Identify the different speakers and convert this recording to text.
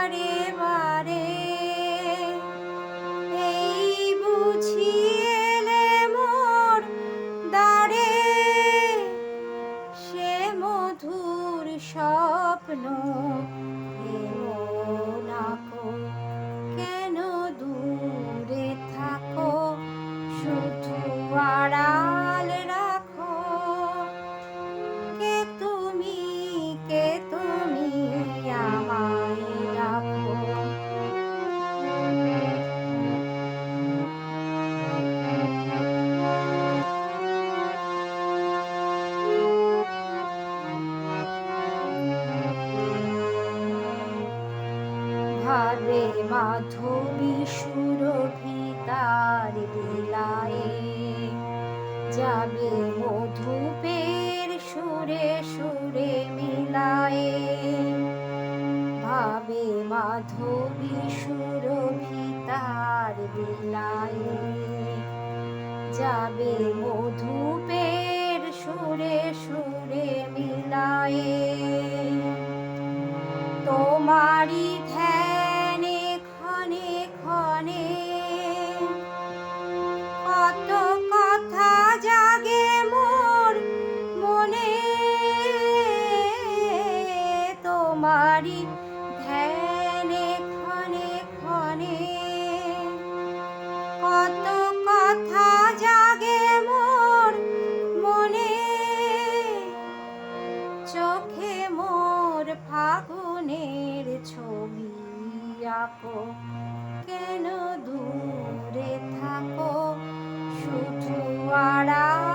Speaker 1: বারে বারে এই বুঝি এলে মোর দ্বারে সে মধুর স্বপ্ন এমন আঁকো কেন দূরে থাকো শুধু আড়াল রাখো কে তুমি আমায় ডাকো ভাবে মাধবী সুরভি তার বিলায়ে যাবে মধুপের সুরে সুরে মিলায়ে ভাবে মাধবী সুরভি তার বিলায়ে যাবে মধুপের সুরে সুরে মিলায়ে তোমারি ধ্যানে ক্ষণে ক্ষণে কত কথা জাগে মোর মনে তোমারি ধ্যানে ক্ষণে ক্ষণে কত কথা জাগে মোর মনে চোখে মোর ফাগুনের ছবি আঁকো কেন দূরে থাকো শুধু আড়াল